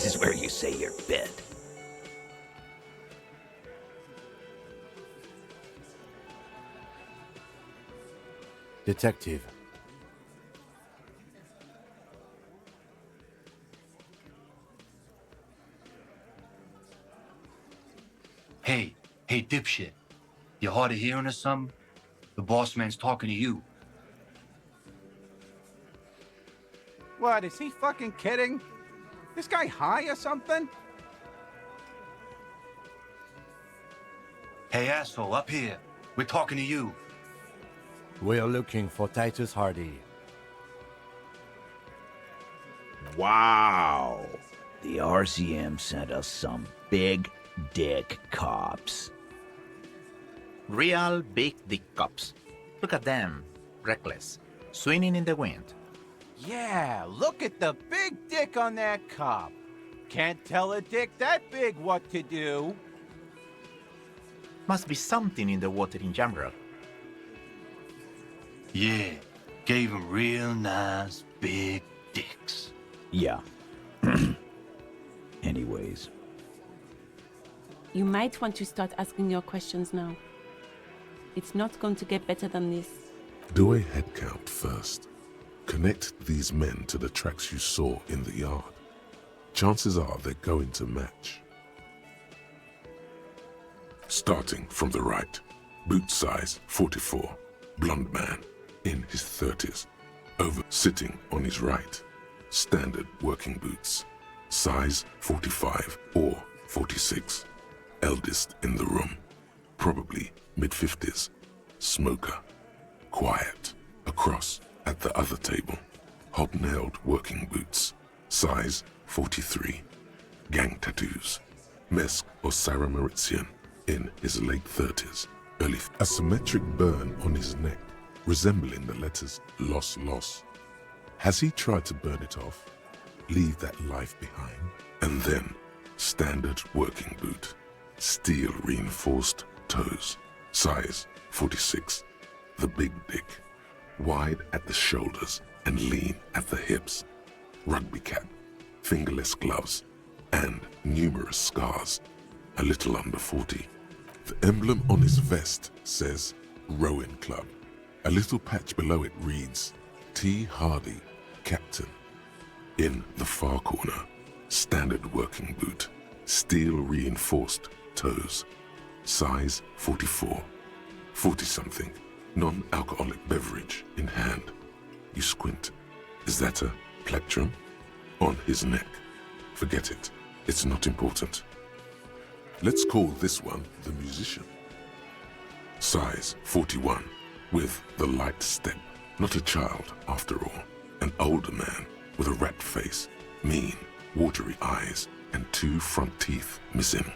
This is where you say your bit. Detective. Hey, dipshit. You hard of hearing or something? The boss man's talking to you. What, is he fucking kidding? This guy high or something? Hey, asshole, up here. We're talking to you. We're looking for Titus Hardy. Wow. The RCM sent us some big dick cops. Real big dick cops. Look at them, reckless, swinging in the wind. Yeah, look at the big dick on that cop. Can't tell a dick that big what to do. Must be something in the water in Jamrock. Yeah, gave him real nice big dicks. Yeah. Anyways. You might want to start asking your questions now. It's not going to get better than this. Do a head count first. Connect these men to the tracks you saw in the yard. Chances are they're going to match. Starting from the right, boot size 44, blonde man, in his 30s, over sitting on his right, standard working boots, size 45 or 46, eldest in the room, probably mid-50s, smoker, quiet, across at the other table, hobnailed working boots, size 43, gang tattoos, Mesk or Sarah Mauritian, in his late 30s, a symmetric burn on his neck, resembling the letters Loss Loss. Has he tried to burn it off, leave that life behind? And then, standard working boot, steel reinforced toes, size 46, the big dick, wide at the shoulders and lean at the hips, rugby cap, fingerless gloves, and numerous scars, a little under 40. The emblem on his vest says Rowing Club. A little patch below it reads T. Hardy, Captain. In the far corner, standard working boot, steel reinforced toes, size 44, 40-something, non-alcoholic beverage in hand. You squint. Is that a plectrum? On his neck. Forget it. It's not important. Let's call this one the musician. Size 41, with the light step. Not a child, after all. An older man with a rat face, mean, watery eyes, and 2 front teeth missing.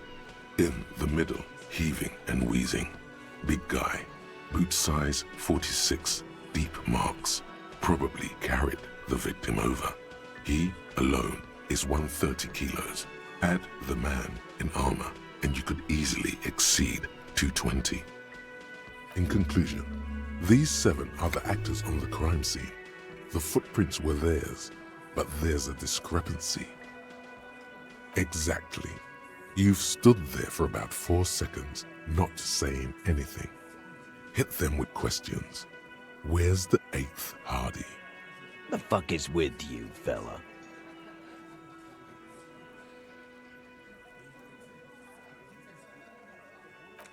In the middle, heaving and wheezing. Big guy, boot size 46, deep marks. Probably carried the victim over. He alone is 130 kilos. Add the man in armor, and you could easily exceed 220. In conclusion, these 7 are the actors on the crime scene. The footprints were theirs, but there's a discrepancy. Exactly. You've stood there for about 4 seconds, not saying anything. Hit them with questions. Where's the 8th Hardy? The fuck is with you, fella?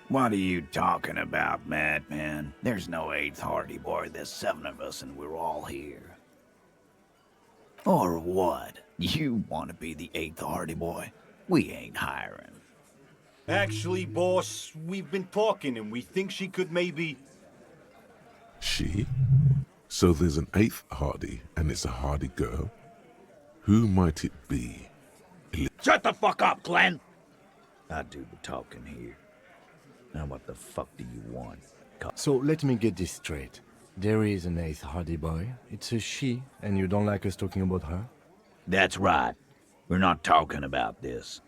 What are you talking about, madman? There's no 8th Hardy Boy. There's 7 of us and we're all here. Or what? You want to be the 8th Hardy Boy? We ain't hiring. Actually, boss, we've been talking and we think she could maybe... She? So there's an 8th Hardy and it's a Hardy girl? Who might it be? Shut the fuck up, Glenn! I do the talking here. Now what the fuck do you want? So let me get this straight. There is an 8th Hardy Boy. It's a she, and you don't like us talking about her? That's right. We're not talking about this.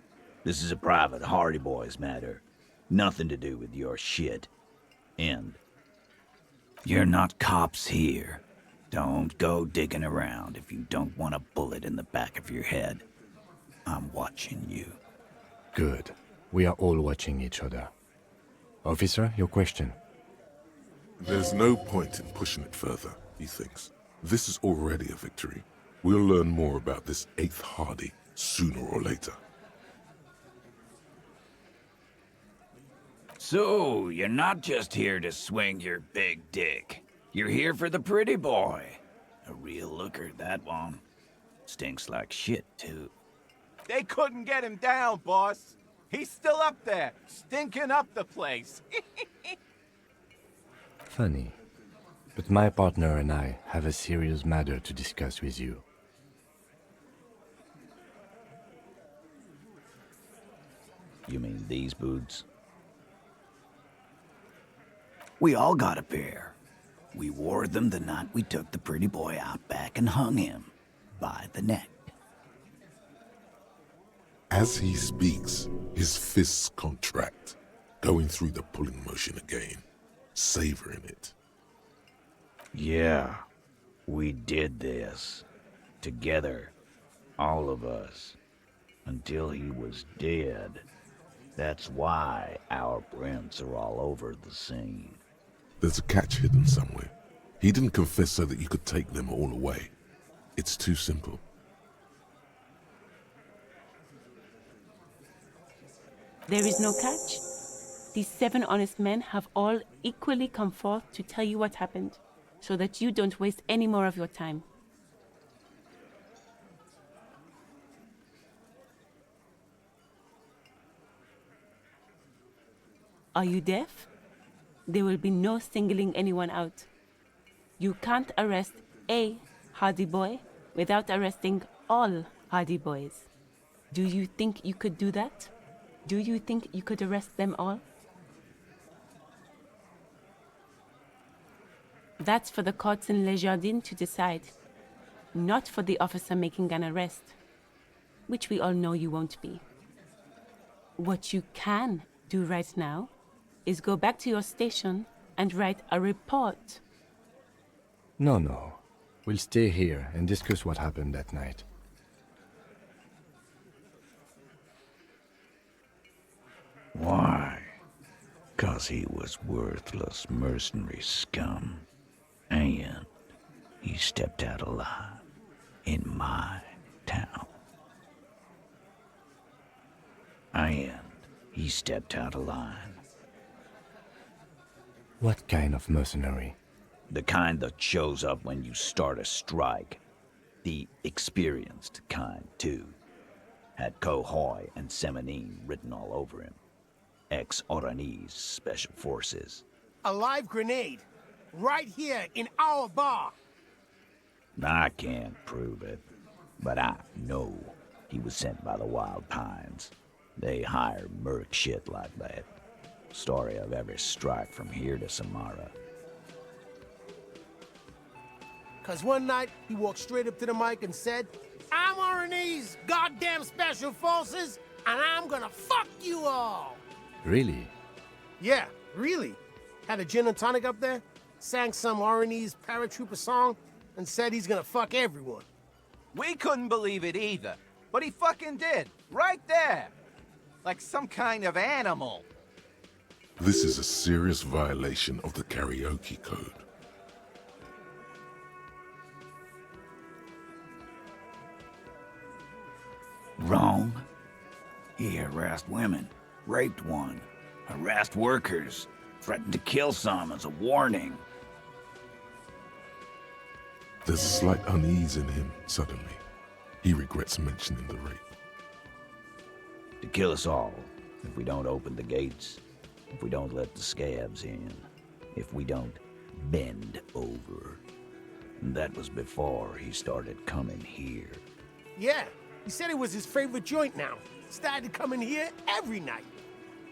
This is a private Hardy Boys matter. Nothing to do with your shit. End. You're not cops here. Don't go digging around if you don't want a bullet in the back of your head. I'm watching you. Good. We are all watching each other. Officer, your question. There's no point in pushing it further, he thinks. This is already a victory. We'll learn more about this 8th Hardy sooner or later. So, you're not just here to swing your big dick. You're here for the pretty boy. A real looker, that one. Stinks like shit, too. They couldn't get him down, boss. He's still up there, stinking up the place. Funny. But my partner and I have a serious matter to discuss with you. You mean these boots? We all got a pair. We wore them the night we took the pretty boy out back and hung him by the neck. As he speaks, his fists contract, going through the pulling motion again, savoring it. Yeah, we did this. Together. All of us. Until he was dead. That's why our prints are all over the scene. There's a catch hidden somewhere. He didn't confess so that you could take them all away. It's too simple. There is no catch. These 7 honest men have all equally come forth to tell you what happened, so that you don't waste any more of your time. Are you deaf? There will be no singling anyone out. You can't arrest a Hardy Boy without arresting all Hardy Boys. Do you think you could do that? Do you think you could arrest them all? That's for the courts in Les Jardins to decide, not for the officer making an arrest, which we all know you won't be. What you can do right now is go back to your station and write a report. No. We'll stay here and discuss what happened that night. Why? 'Cause he was worthless mercenary scum. And he stepped out alive in my town. And he stepped out alive. What kind of mercenary? The kind that shows up when you start a strike. The experienced kind, too. Had Cohoy and Semenine written all over him. Ex-Oranese Special Forces. A live grenade. Right here in our bar. I can't prove it, but I know he was sent by the Wild Pines. They hire merc shit like that. Story of every strike from here to Samara. 'Cause one night, he walked straight up to the mic and said, I'm Oranese goddamn Special Forces, and I'm gonna fuck you all. Really? Yeah, really. Had a gin and tonic up there, sang some Oranese paratrooper song, and said he's gonna fuck everyone. We couldn't believe it either, but he fucking did, right there. Like some kind of animal. This is a serious violation of the karaoke code. Wrong. He harassed women, raped one, harassed workers, threatened to kill some as a warning. There's a slight unease in him suddenly. He regrets mentioning the rape. To kill us all, if we don't open the gates, if we don't let the scabs in, if we don't bend over. And that was before he started coming here. Yeah, he said it was his favorite joint now. Started coming here every night.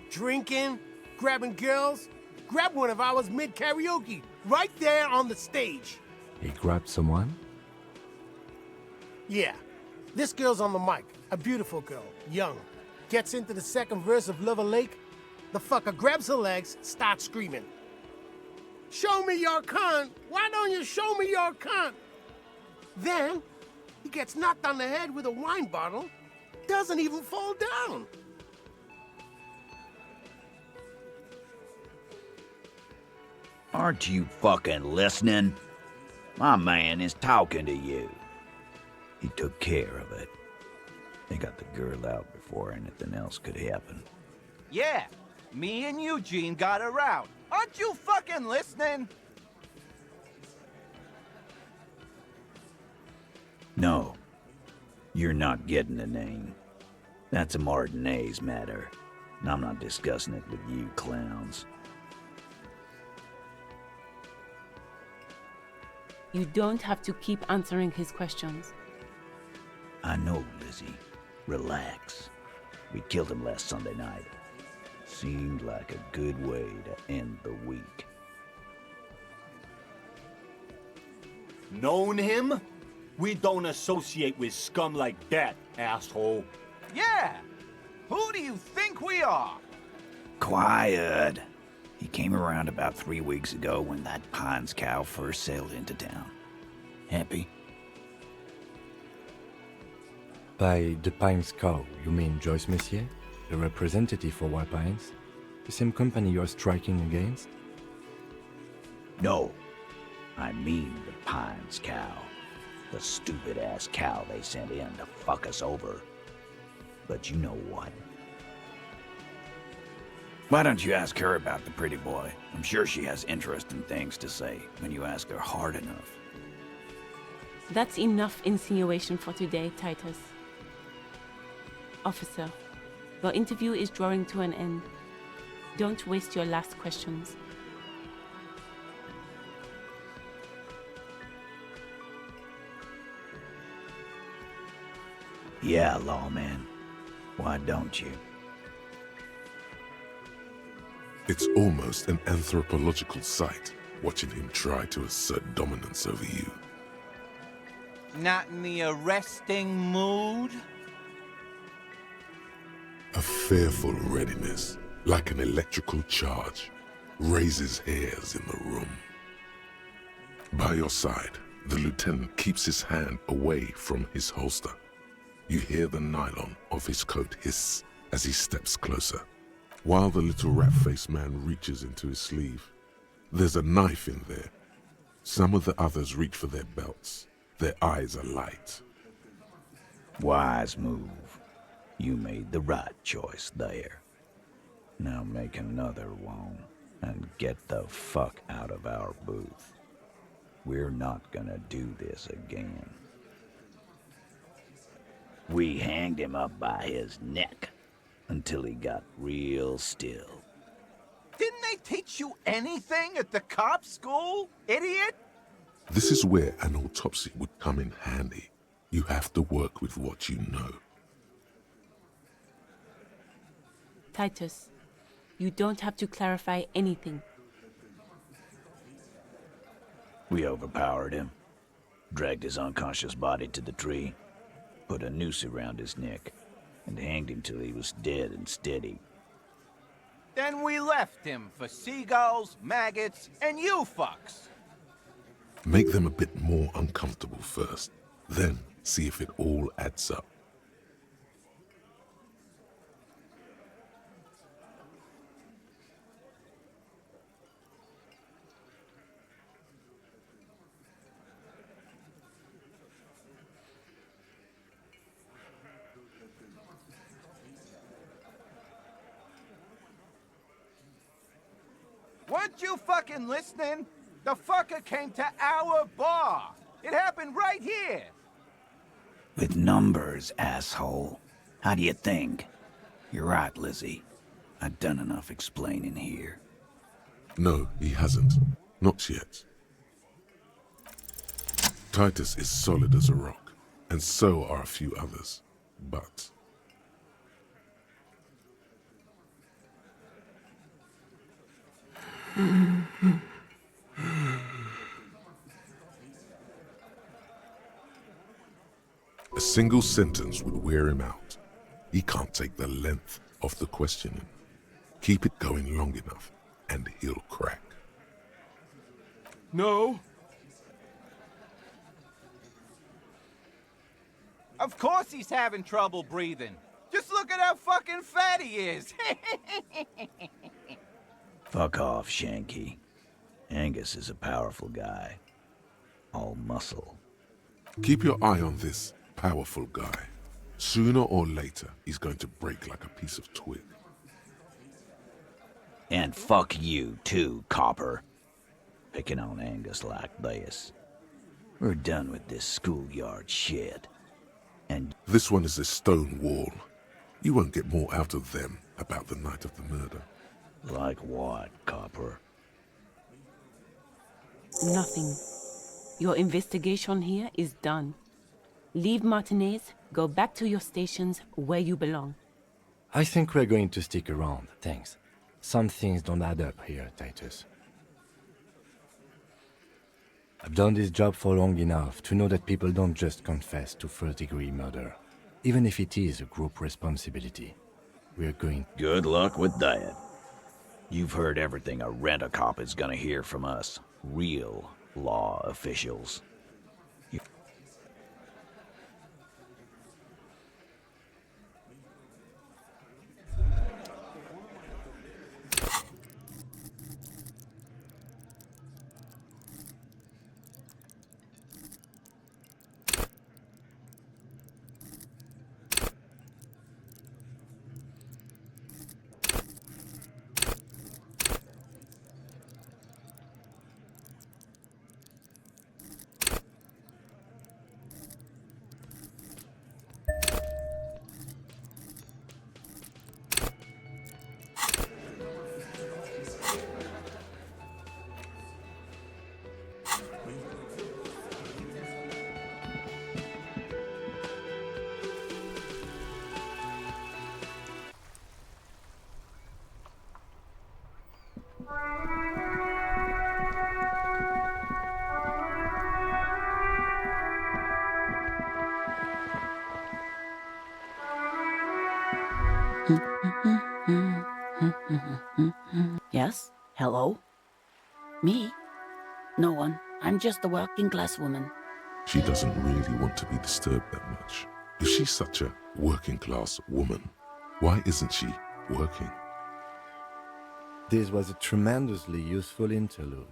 Drinking, grabbing girls. Grabbed one of ours mid-karaoke, right there on the stage. He grabbed someone? Yeah, this girl's on the mic, a beautiful girl, young. Gets into the second verse of Lover Lake. The fucker grabs her legs, starts screaming. Show me your cunt! Why don't you show me your cunt? Then, he gets knocked on the head with a wine bottle, doesn't even fall down. Aren't you fucking listening? My man is talking to you. He took care of it. They got the girl out before anything else could happen. Yeah, me and Eugene got her out. Aren't you fucking listening? No, you're not getting the name. That's a Martinez matter, and I'm not discussing it with you clowns. You don't have to keep answering his questions. I know, Lizzie. Relax. We killed him last Sunday night. Seemed like a good way to end the week. Known him? We don't associate with scum like that, asshole. Yeah! Who do you think we are? Quiet. He came around about 3 weeks ago when that Pines cow first sailed into town. Happy? By the Pines cow, you mean Joyce Messier, the representative for White Pines? The same company you're striking against? No. I mean the Pines cow. The stupid-ass cow they sent in to fuck us over. But you know what? Why don't you ask her about the pretty boy? I'm sure she has interesting things to say when you ask her hard enough. That's enough insinuation for today, Titus. Officer, your interview is drawing to an end. Don't waste your last questions. Yeah, lawman. Why don't you? It's almost an anthropological sight, watching him try to assert dominance over you. Not in the arresting mood? A fearful readiness, like an electrical charge, raises hairs in the room. By your side, the lieutenant keeps his hand away from his holster. You hear the nylon of his coat hiss as he steps closer. While the little rat-faced man reaches into his sleeve, there's a knife in there. Some of the others reach for their belts. Their eyes are light. Wise move. You made the right choice there. Now make another one and get the fuck out of our booth. We're not gonna do this again. We hanged him up by his neck until he got real still. Didn't they teach you anything at the cop school, idiot? This is where an autopsy would come in handy. You have to work with what you know. Titus, you don't have to clarify anything. We overpowered him, dragged his unconscious body to the tree, put a noose around his neck, and hanged him till he was dead and steady. Then we left him for seagulls, maggots, and you fucks. Make them a bit more uncomfortable first, then see if it all adds up. Weren't you fucking listening? The fucker came to our bar. It happened right here. With numbers, asshole. How do you think? You're right, Lizzie. I've done enough explaining here. No, he hasn't. Not yet. Titus is solid as a rock, and so are a few others. But a single sentence would wear him out. He can't take the length of the questioning. Keep it going long enough, and he'll crack. No. Of course he's having trouble breathing. Just look at how fucking fat he is. Fuck off, Shanky. Angus is a powerful guy. All muscle. Keep your eye on this powerful guy. Sooner or later, he's going to break like a piece of twig. And fuck you too, copper. Picking on Angus like this. We're done with this schoolyard shit. And This one is a stone wall. You won't get more out of them about the night of the murder. like what, copper? Nothing. Your investigation here is done. Leave Martinez, go back to your stations where you belong. I think we're going to stick around, thanks. Some things don't add up here, Titus. I've done this job for long enough to know that people don't just confess to first-degree murder, even if it is a group responsibility. We're going... Good luck with that. You've heard everything a rent-a-cop is gonna hear from us, real law officials. Yes? Hello? Me? No one. I'm just a working class woman. She doesn't really want to be disturbed that much. If she's such a working class woman, why isn't she working? This was a tremendously useful interlude.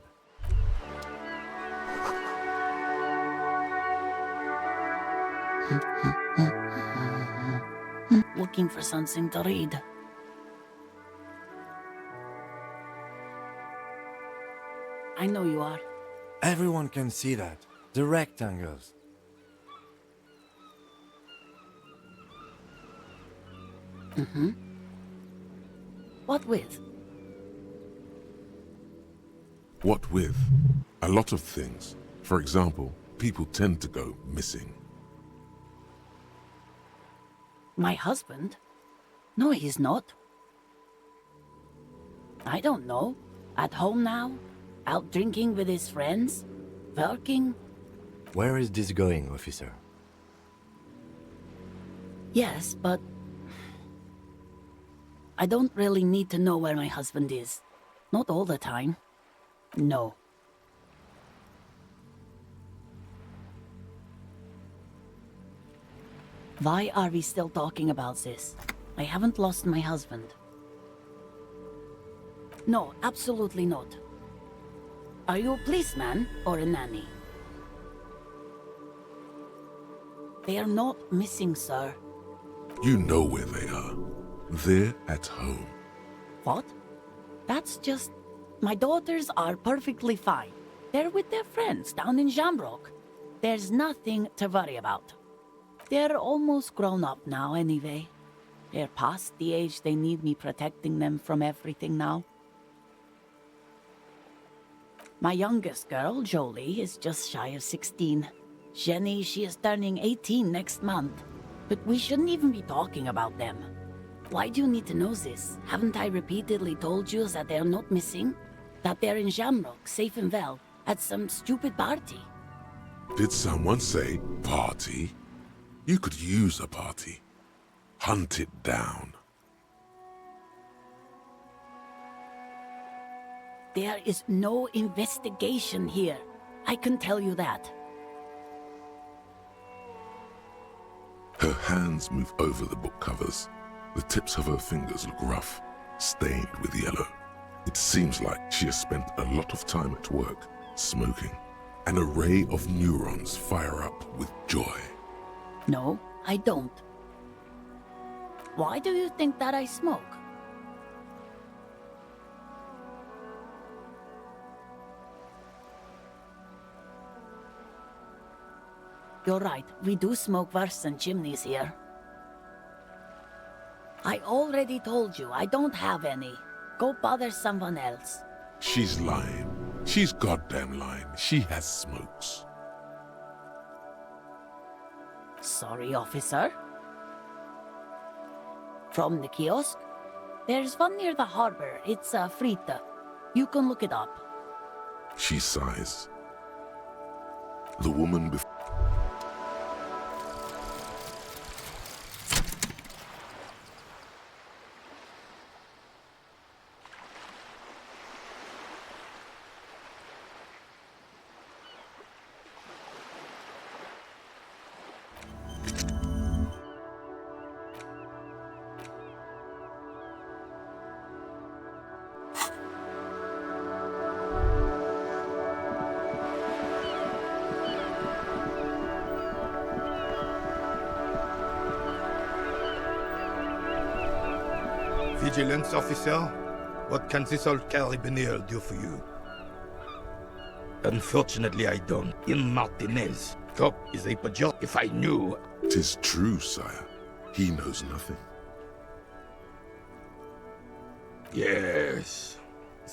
Looking for something to read. I know you are. Everyone can see that. The rectangles. Mm-hmm. What with? What with? A lot of things. For example, people tend to go missing. My husband? No, he's not. I don't know. At home now? Out drinking with his friends? Working? Where is this going, officer? Yes, but... I don't really need to know where my husband is. Not all the time. No. Why are we still talking about this? I haven't lost my husband. No, absolutely not. Are you a policeman or a nanny? They are not missing, sir. You know where they are. They're at home. What? That's just... My daughters are perfectly fine. They're with their friends down in Shamrock. There's nothing to worry about. They're almost grown up now anyway. They're past the age they need me protecting them from everything now. My youngest girl, Jolie, is just shy of 16. Jenny, she is turning 18 next month. But we shouldn't even be talking about them. Why do you need to know this? Haven't I repeatedly told you that they're not missing? That they're in Shamrock, safe and well, at some stupid party? Did someone say party? You could use a party. Hunt it down. There is no investigation here. I can tell you that. hands move over the book covers. The tips of her fingers look rough, stained with yellow. It seems like she has spent a lot of time at work, smoking. An array of neurons fire up with joy. No, I don't. Why do you think that I smoke? You're right, we do smoke worse than chimneys here. I already told you, I don't have any. Go bother someone else. She's lying. She's goddamn lying. She has smokes. Sorry, officer. From the kiosk? There's one near the harbor. It's Frita. You can look it up. She sighs. The woman before. Vigilance officer, what can this old carabiner do for you? Unfortunately, I don't. In Martinez, cop is a pejorative. If I knew... 'Tis true, sire. He knows nothing. Yes.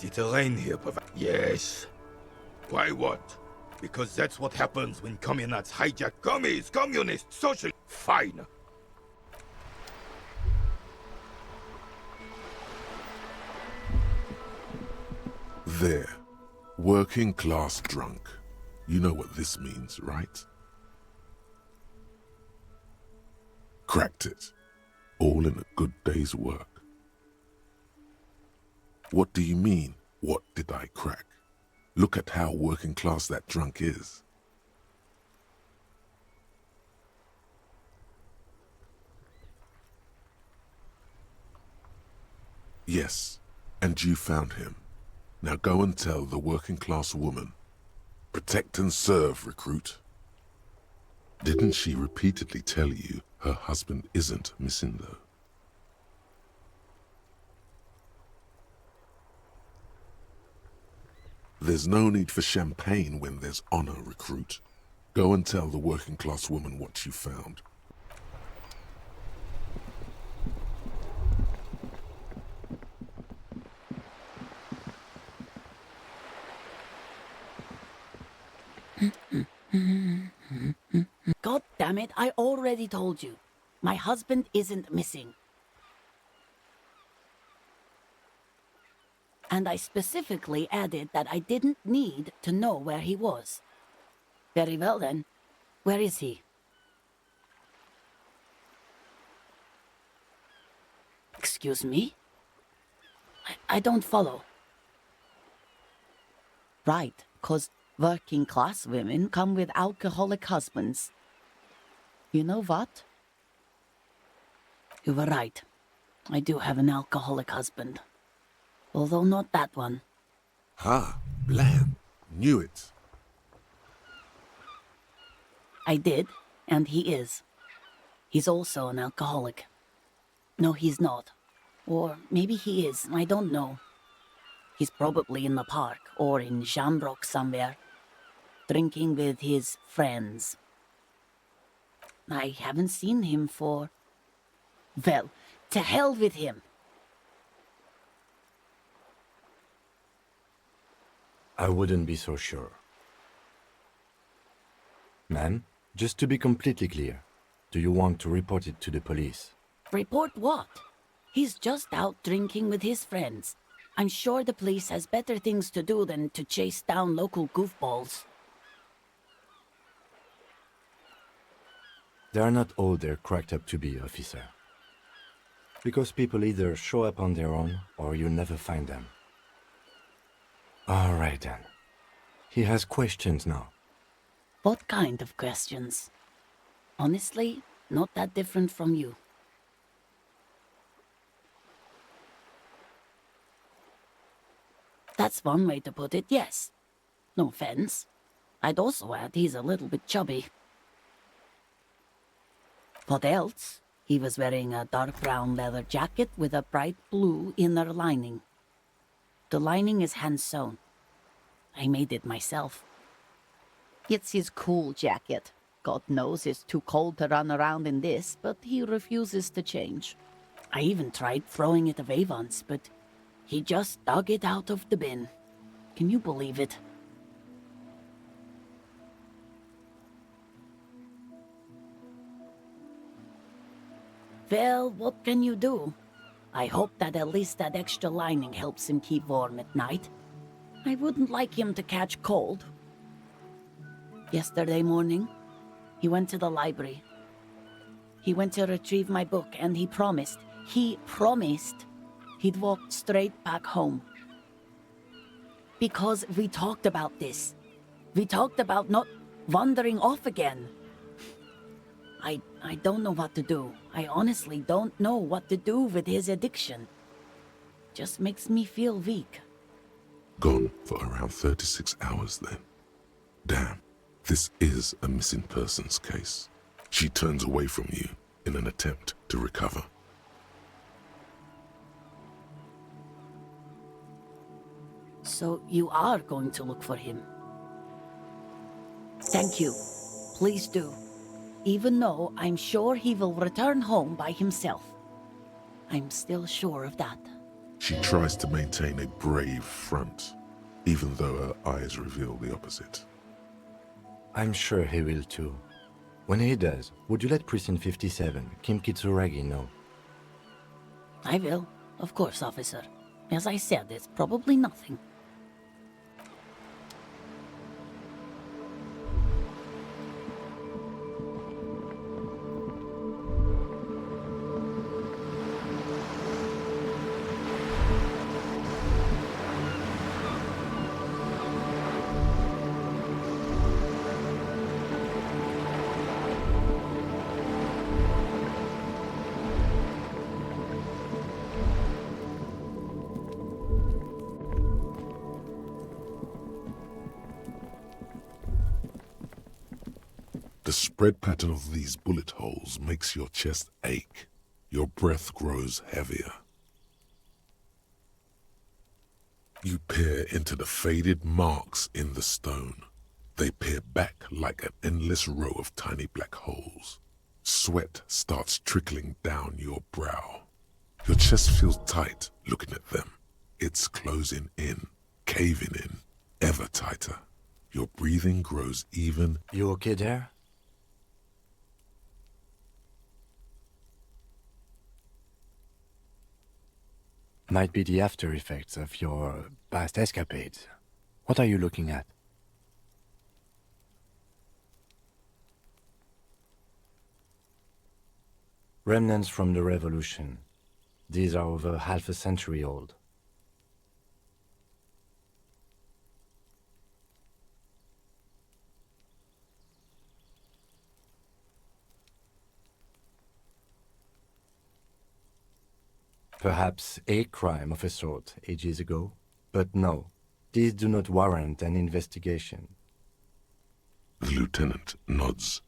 The terrain here provides... Yes. Why what? Because that's what happens when communists hijack commies, communists, social... Fine. There. Working class drunk. You know what this means, right? Cracked it. All in a good day's work. What do you mean, what did I crack? Look at how working class that drunk is. Yes, and you found him. Now go and tell the working class woman. Protect and serve, recruit. Didn't she repeatedly tell you her husband isn't missing, though? There's no need for champagne when there's honor, recruit. Go and tell the working class woman what you found. God damn it, I already told you. My husband isn't missing. And I specifically added that I didn't need to know where he was. Very well then. Where is he? Excuse me? I don't follow. Right, 'cause working class women come with alcoholic husbands. You know what? You were right. I do have an alcoholic husband. Although not that one. Ha! Blam! Knew it. I did, and he is. He's also an alcoholic. No, he's not. Or maybe he is, I don't know. He's probably in the park, or in Shamrock somewhere, drinking with his friends. I haven't seen him for... Well, to hell with him! I wouldn't be so sure. Ma'am, just to be completely clear, do you want to report it to the police? Report what? He's just out drinking with his friends. I'm sure the police has better things to do than to chase down local goofballs. They are not all they're cracked up to be, officer. Because people either show up on their own, or you never find them. All right then. He has questions now. What kind of questions? Honestly, Not that different from you. That's one way to put it, yes. No offense. I'd also add he's a little bit chubby. What else? He was wearing a dark brown leather jacket with a bright blue inner lining. The lining is hand-sewn. I made it myself. It's his cool jacket. God knows it's too cold to run around in this, but he refuses to change. I even tried throwing it away once, but he just dug it out of the bin. Can you believe it? Well, what can you do? I hope that at least that extra lining helps him keep warm at night. I wouldn't like him to catch cold. Yesterday morning, he went to the library. He went to retrieve my book, and he promised he'd walk straight back home. Because we talked about this. We talked about not wandering off again. I don't know what to do. I honestly don't know what to do with his addiction. Just makes me feel weak. Gone for around 36 hours then. Damn, this is a missing persons case. She turns away from you in an attempt to recover. So you are going to look for him? Thank you. Please do. Even though I'm sure he will return home by himself. I'm still sure of that. She tries to maintain a brave front, even though her eyes reveal the opposite. I'm sure he will too. When he does, would you let Precinct 57, Kim Kitsuragi, know? I will. Of course, officer. As I said, it's probably nothing. The spread pattern of these bullet holes makes your chest ache. Your breath grows heavier. You peer into the faded marks in the stone. They peer back like an endless row of tiny black holes. Sweat starts trickling down your brow. Your chest feels tight looking at them. It's closing in, caving in, ever tighter. Your breathing grows even... You okay there? Might be the after effects of your past escapades. What are you looking at? Remnants from the revolution. These are over half a century old. Perhaps a crime of a sort ages ago, but no, these do not warrant an investigation. The lieutenant nods.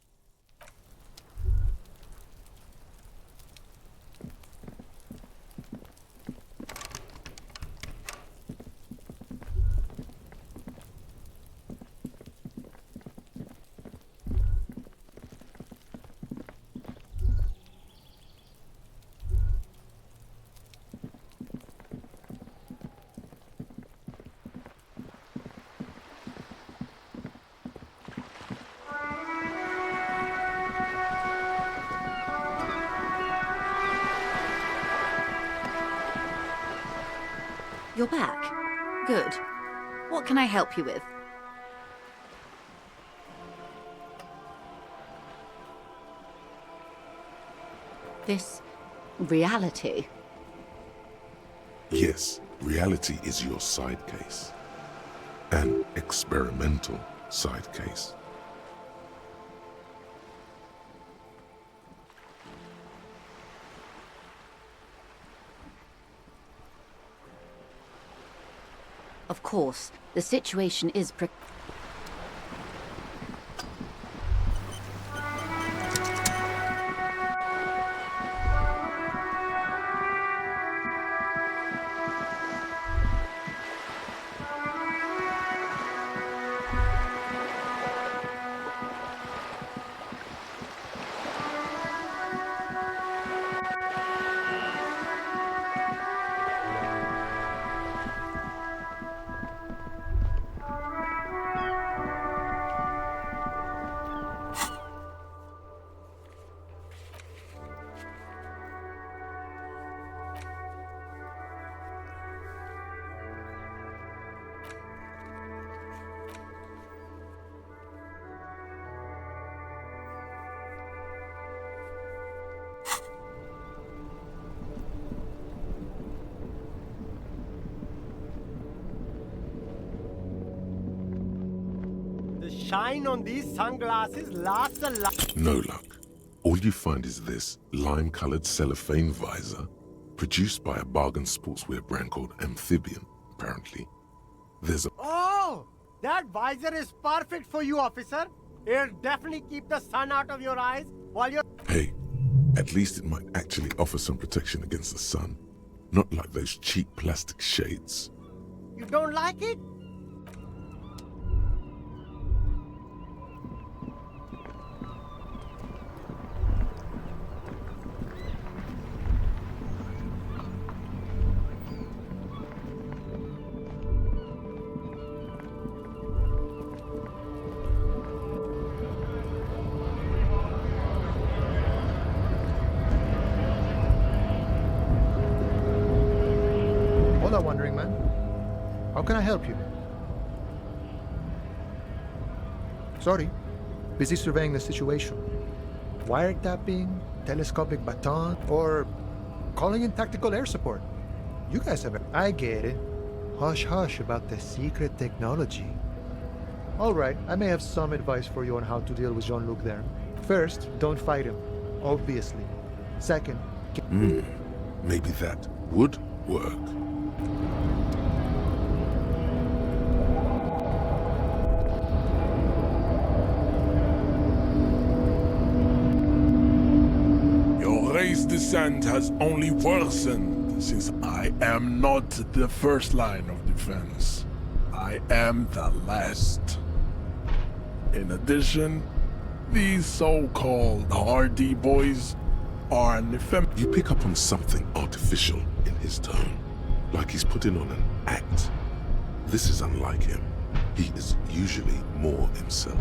You're back. Good. What can I help you with? This reality. Yes, reality is your side case. An experimental side case. Of course, the situation is The shine on these sunglasses lasts a lot. No luck. All you find is this lime-colored cellophane visor, produced by a bargain sportswear brand called Amphibian, apparently. There's a... Oh! That visor is perfect for you, officer. It'll definitely keep the sun out of your eyes while you're... Hey, at least it might actually offer some protection against the sun. Not like those cheap plastic shades. You don't like it? Hola, Wandering Man. How can I help you? Sorry, busy surveying the situation. Wiretapping, telescopic baton, or calling in tactical air support. You guys have it. I get it. Hush hush about the secret technology. All right, I may have some advice for you on how to deal with Jean-Luc there. First, don't fight him, obviously. Second, Maybe that would work. Your race descent has only worsened since I am not the first line of defense. I am the last. In addition, these so-called hardy boys are an You pick up on something artificial in his tone, like he's putting on an act. This is unlike him. He is usually more himself.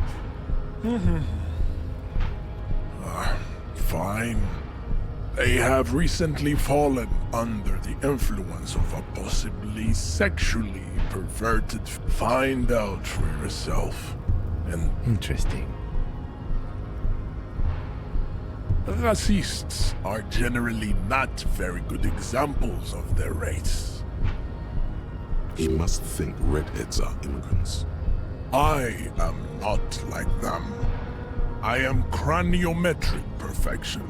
Fine. They have recently fallen under the influence of a possibly sexually perverted. Find out for yourself. And Interesting. racists are generally not very good examples of their race. He must think redheads are immigrants. I am not like them. I am craniometric perfection.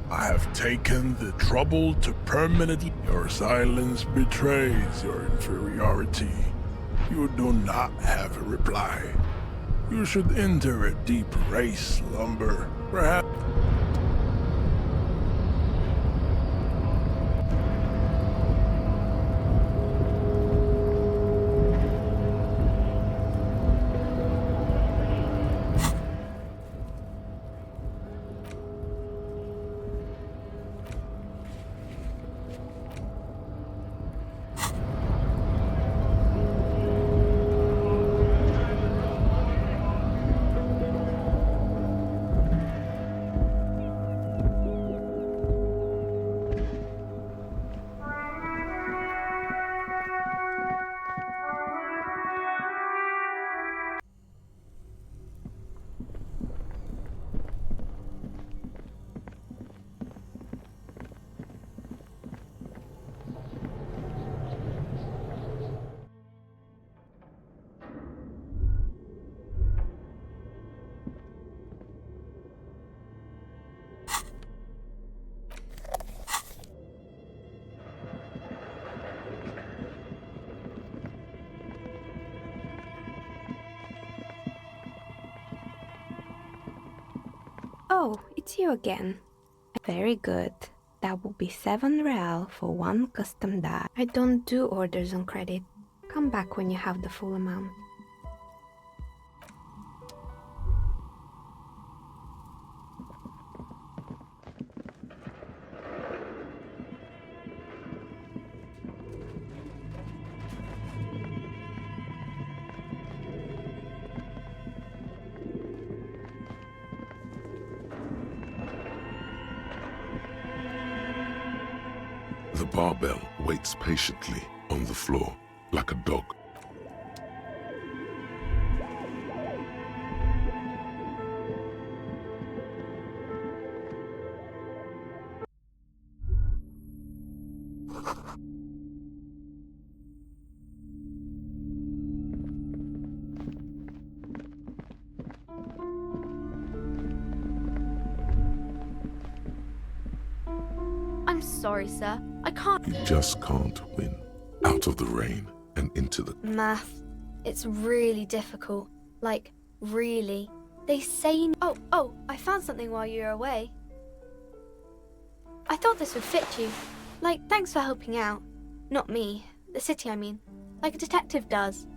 I have taken the trouble to permanently... Your silence betrays your inferiority. You do not have a reply. You should enter a deep race slumber, perhaps. Oh, it's you again. Very good. That will be 7 real for 1 custom die. I don't do orders on credit. Come back when you have the full amount. The barbell waits patiently on the floor, like a dog. I'm sorry, sir. I can't. You just can't win. Out of the rain and into the... Math. It's really difficult. Like, really. They say... Oh, I found something while you were away. I thought this would fit you. Like, thanks for helping out. Not me. The city, I mean. Like a detective does.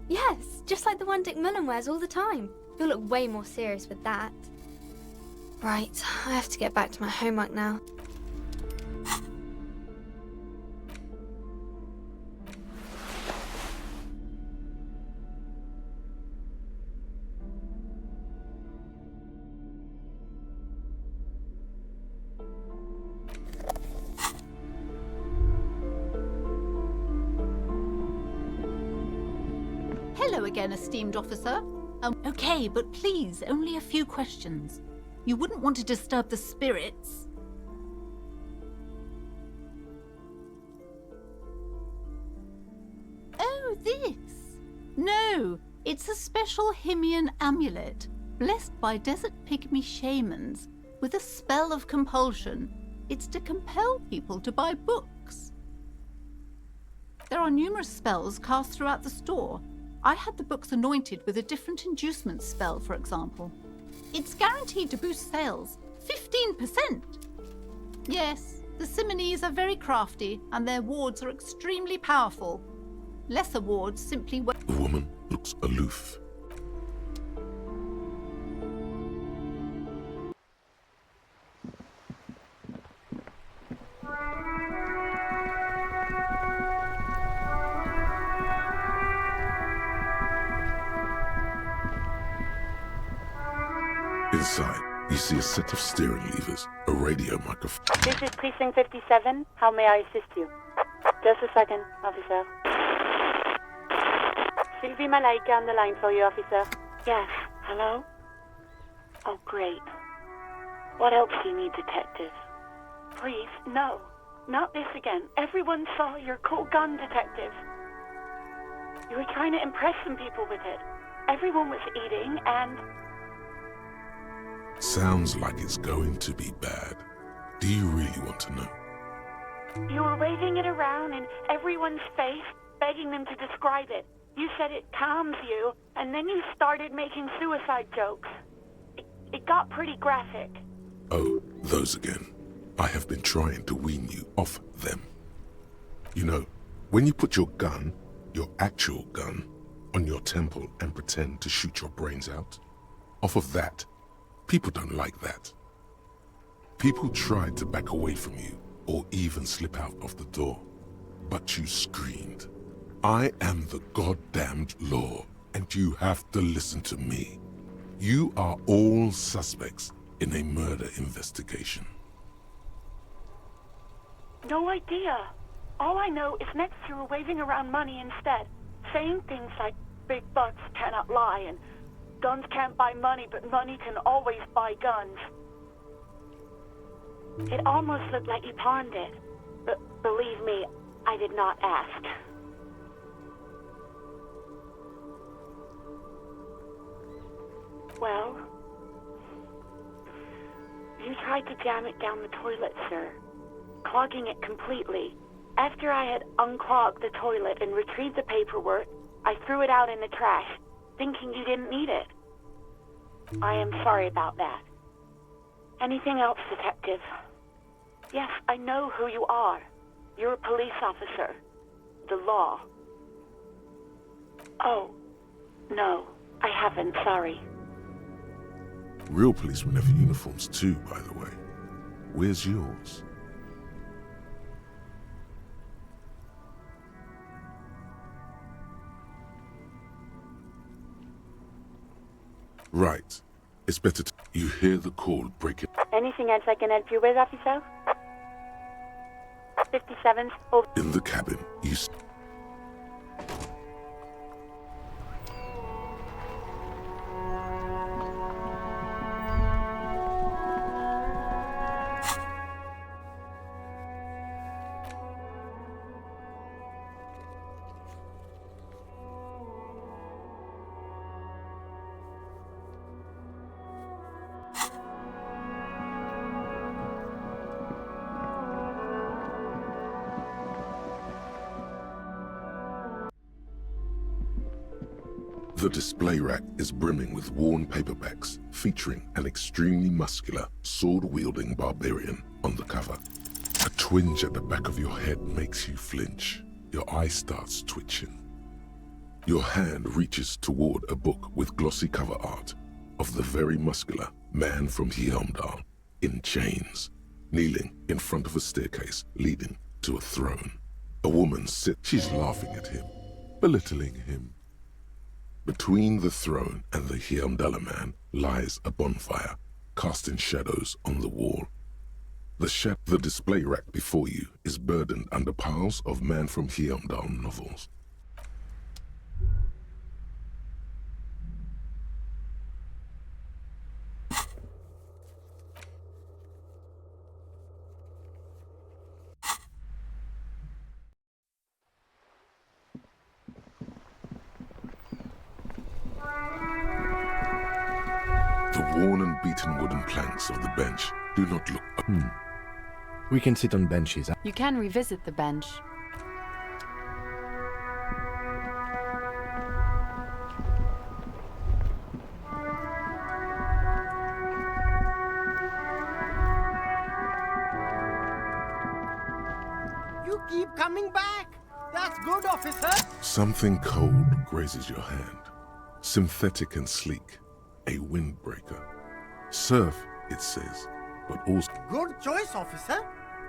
Yes, just like the one Dick Mullen wears all the time. You'll look way more serious with that. Right, I have to get back to my homework now. Hello again, esteemed officer. Okay, but please, only a few questions. You wouldn't want to disturb the spirits. Oh, this? No, it's a special Himian amulet, blessed by desert pygmy shamans, with a spell of compulsion. It's to compel people to buy books. There are numerous spells cast throughout the store. I had the books anointed with a different inducement spell, for example. It's guaranteed to boost sales 15%. Yes, the Simonees are very crafty and their wards are extremely powerful. Lesser wards simply... The woman looks aloof. Inside, you see a set of steering levers, a radio microphone. This is Precinct 57. How may I assist you? Just a second, officer. Sylvie Malaika on the line for you, officer. Yes, hello? Oh, great. What else do you need, detective? Please, no. Not this again. Everyone saw your cool gun, detective. You were trying to impress some people with it. Everyone was eating and... Sounds like it's going to be bad. Do you really want to know? You were waving it around in everyone's face, begging them to describe it. You said it calms you, and then you started making suicide jokes. It got pretty graphic. Oh, those again. I have been trying to wean you off them. You know, when you put your gun, your actual gun, on your temple and pretend to shoot your brains out, off of that, people don't like that. People tried to back away from you, or even slip out of the door, but you screamed. I am the goddamned law, and you have to listen to me. You are all suspects in a murder investigation. No idea. All I know is next you were waving around money instead, saying things like big bucks cannot lie and guns can't buy money, but money can always buy guns. It almost looked like you pawned it, but believe me, I did not ask. Well, you tried to jam it down the toilet, sir, clogging it completely. After I had unclogged the toilet and retrieved the paperwork, I threw it out in the trash, thinking you didn't need it. I am sorry about that. Anything else, Detective? Yes, I know who you are. You're a police officer. The law. Oh, no, I haven't, sorry. Real policemen have uniforms too, by the way. Where's yours? Right. It's better to... You hear the call breaking... Anything else I can help you with, officer? 57's over. In the cabin, you... The display rack is brimming with worn paperbacks featuring an extremely muscular, sword-wielding barbarian on the cover. A twinge at the back of your head makes you flinch. Your eye starts twitching. Your hand reaches toward a book with glossy cover art of the very muscular man from Heimdall in chains, kneeling in front of a staircase leading to a throne. A woman sits. She's laughing at him, belittling him. Between the throne and the Heimdall man lies a bonfire, casting shadows on the wall. The display rack before you is burdened under piles of Man from Heimdall novels. The worn and beaten wooden planks of the bench do not look... We can sit on benches. You can revisit the bench. You keep coming back. That's good, officer. Something cold grazes your hand. Synthetic and sleek. A windbreaker. Surf, it says, but also... Good choice, officer.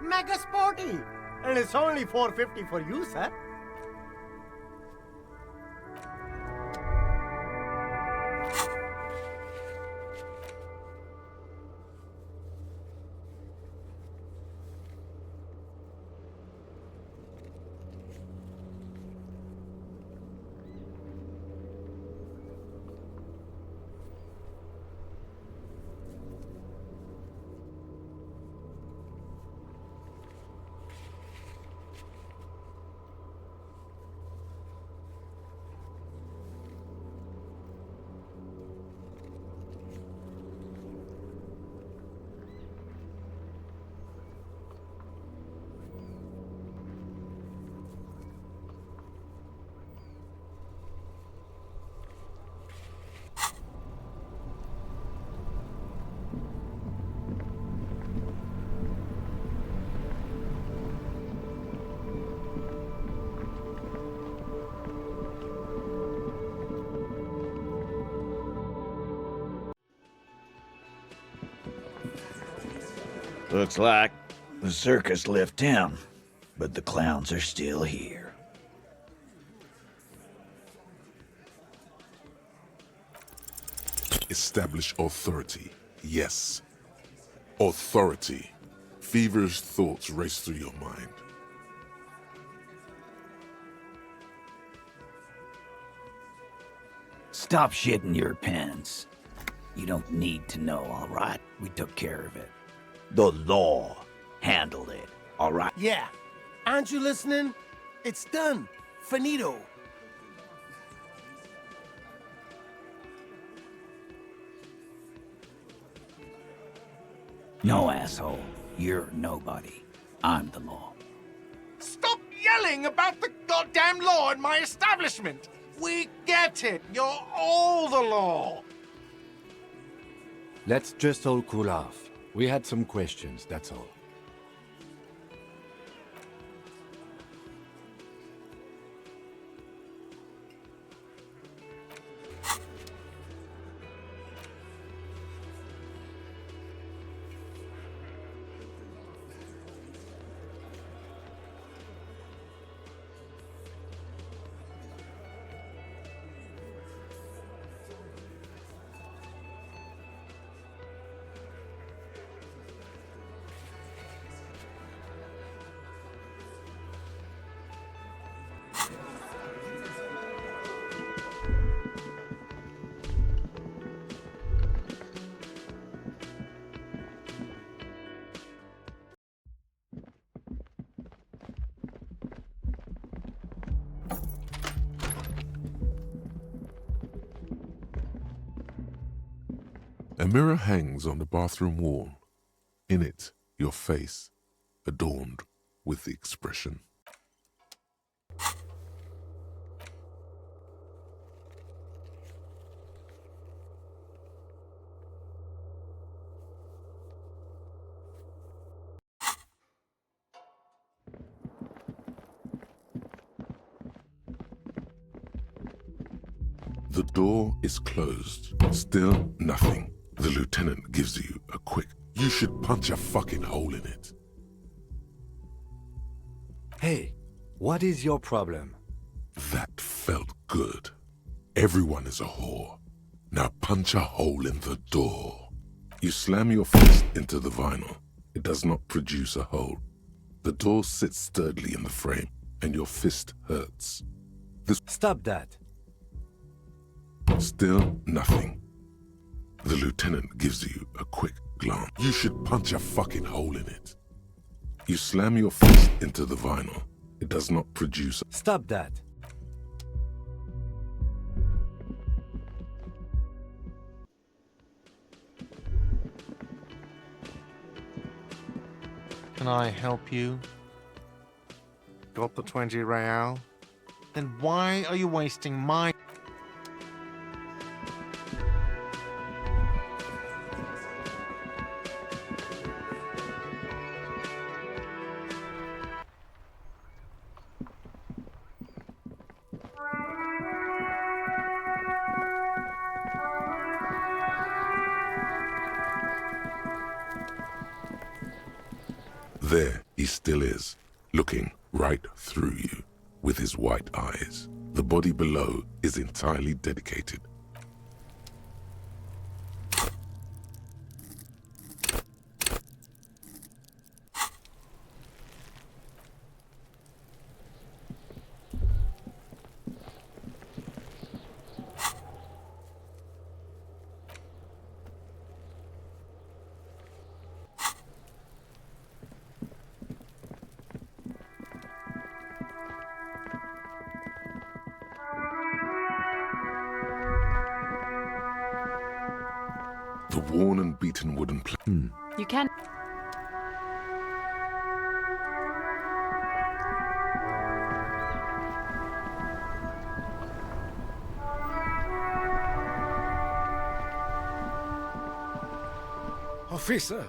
Mega sporty. And it's only $4.50 for you, sir. Looks like the circus left town, but the clowns are still here. Establish authority. Yes. Authority. Feverish thoughts race through your mind. Stop shitting your pants. You don't need to know, all right? We took care of it. The law handled it, all right? Yeah. Aren't you listening? It's done. Finito. No, asshole. You're nobody. I'm the law. Stop yelling about the goddamn law in my establishment! We get it. You're all the law. Let's just all cool off. We had some questions, that's all. A mirror hangs on the bathroom wall. In it, your face, adorned with the expression. The door is closed. Still nothing. The lieutenant gives you a quick, you should punch a fucking hole in it. Hey, what is your problem? That felt good. Everyone is a whore. Now punch a hole in the door. You slam your fist into the vinyl. It does not produce a hole. The door sits sturdily in the frame, and your fist hurts. Stop that. Still nothing. The lieutenant gives you a quick glance. You should punch a fucking hole in it. You slam your fist into the vinyl. It does not produce. Stop that. Can I help you? Got the 20 real? Then why are you wasting my... There he still is, looking right through you with his white eyes. The body below is entirely dedicated. The worn and beaten wooden plank. You can. Officer,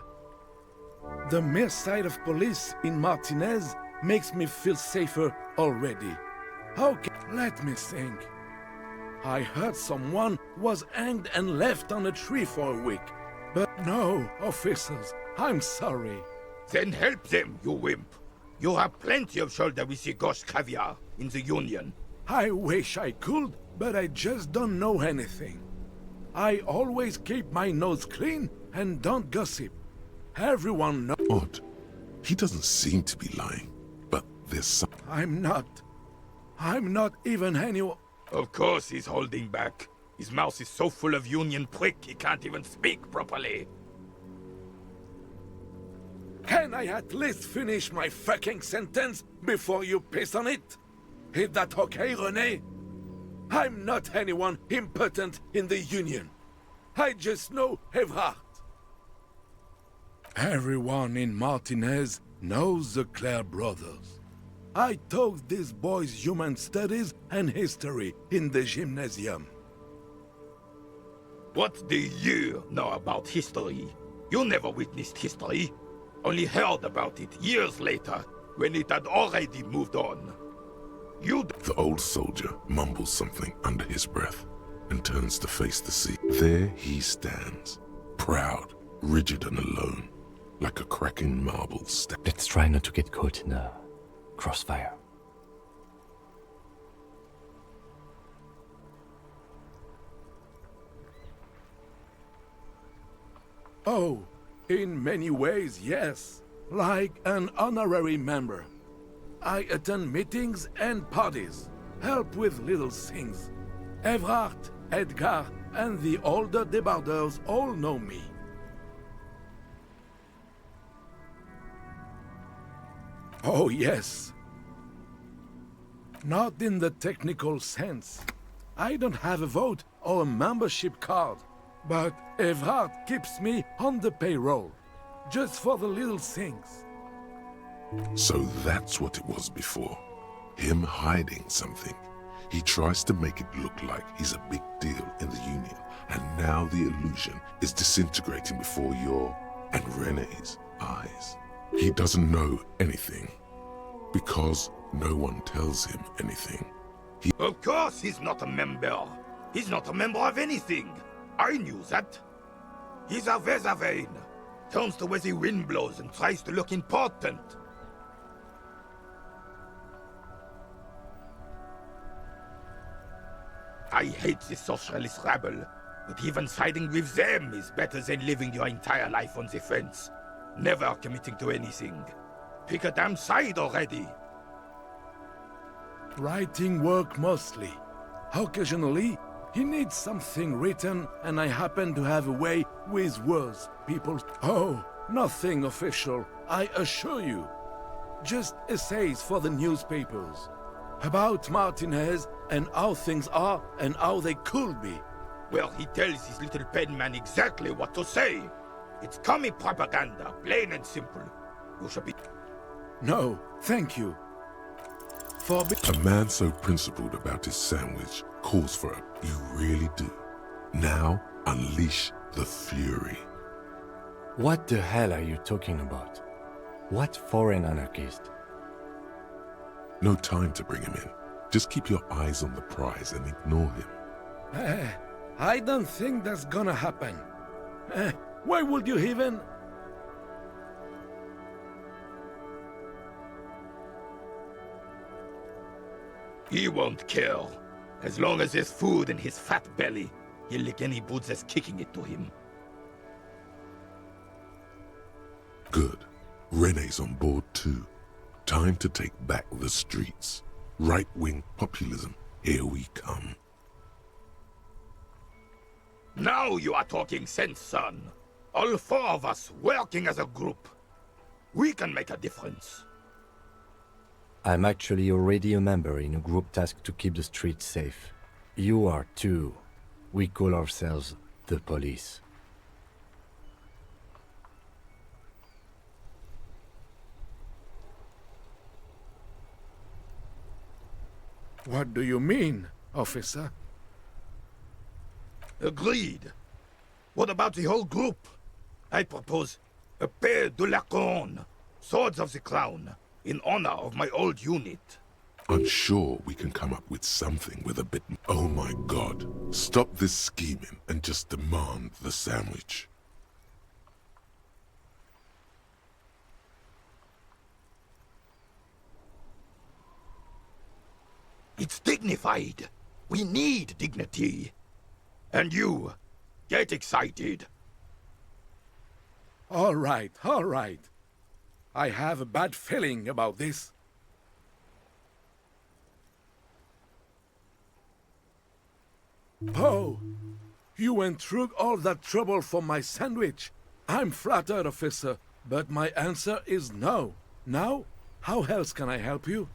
the mere sight of police in Martinez makes me feel safer already. How can... Let me think. I heard someone was hanged and left on a tree for a week. But no, officers, I'm sorry. Then help them, you wimp. You have plenty of shoulder with the ghost caviar in the Union. I wish I could, but I just don't know anything. I always keep my nose clean and don't gossip. Everyone knows. Odd. He doesn't seem to be lying, but there's some... I'm not even anyone... Of course he's holding back. His mouth is so full of Union prick he can't even speak properly. Can I at least finish my fucking sentence before you piss on it? Is that okay, René? I'm not anyone important in the Union. I just know Evrard. Everyone in Martinez knows the Clare brothers. I taught these boys human studies and history in the gymnasium. What do you know about history? You never witnessed history, only heard about it years later, when it had already moved on. The old soldier mumbles something under his breath and turns to face the sea. There he stands, proud, rigid and alone, like a cracking marble step. Let's try not to get caught in a crossfire. Oh, in many ways, yes. Like an honorary member. I attend meetings and parties, help with little things. Evrard, Edgar, and the older debarders all know me. Oh, yes. Not in the technical sense. I don't have a vote or a membership card, but Evrard keeps me on the payroll, just for the little things. So that's what it was before. Him hiding something. He tries to make it look like he's a big deal in the Union, and now the illusion is disintegrating before your and Renee's eyes. He doesn't know anything, because no one tells him anything. Of course he's not a member. He's not a member of anything. I knew that. He's a Vezavane. Turns the way the wind blows and tries to look important. I hate the socialist rabble, but even siding with them is better than living your entire life on the fence, never committing to anything. Pick a damn side already. Writing work mostly. Occasionally, he needs something written, and I happen to have a way with words, people. Oh, nothing official, I assure you. Just essays for the newspapers. About Martinez and how things are and how they could be. Well, he tells his little pen man exactly what to say. It's commie propaganda, plain and simple. You should be... No, thank you. A man so principled about his sandwich calls for it. You really do. Now, unleash the fury. What the hell are you talking about? What foreign anarchist? No time to bring him in. Just keep your eyes on the prize and ignore him. I don't think that's gonna happen. Why would you even... He won't care. As long as there's food in his fat belly, he'll lick any boots that's kicking it to him. Good. Renee's on board too. Time to take back the streets. Right-wing populism. Here we come. Now you are talking sense, son. All four of us working as a group. We can make a difference. I'm actually already a member in a group tasked to keep the streets safe. You are too. We call ourselves the police. What do you mean, officer? Agreed. What about the whole group? I propose a pair de ltrone, swords of the crown, in honor of my old unit. I'm sure we can come up with something with a bit... Oh my god. Stop this scheming and just demand the sandwich. It's dignified. We need dignity. And you, get excited. All right, all right. I have a bad feeling about this. Oh, you went through all that trouble for my sandwich. I'm flattered, officer, but my answer is no. Now, how else can I help you?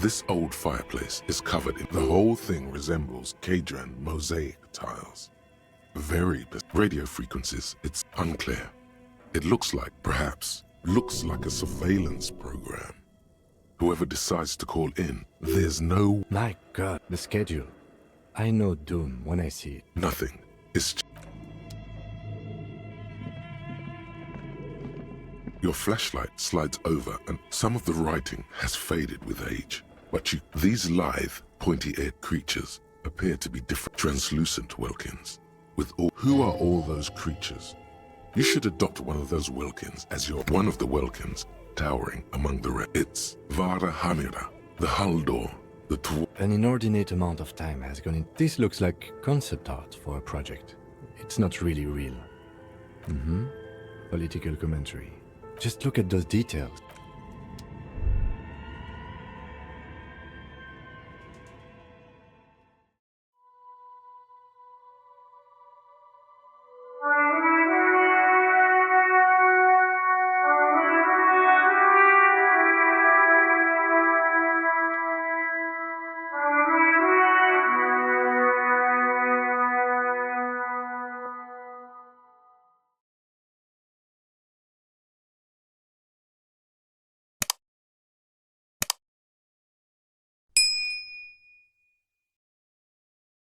This old fireplace is covered in... The whole thing resembles Cadran mosaic tiles. Very radio frequencies, it's unclear. It looks like, perhaps, a surveillance program. Whoever decides to call in, there's no... My God, the schedule. I know doom when I see it. Nothing. It's... Your flashlight slides over and some of the writing has faded with age. But these lithe, pointy-eared creatures appear to be different, translucent Welkins. Who are all those creatures? You should adopt one of those Welkins as one of the Welkins towering among the rest. It's Vara Hamira, the Haldor, the An inordinate amount of time has gone in. This looks like concept art for a project. It's not really real. Political commentary. Just look at those details.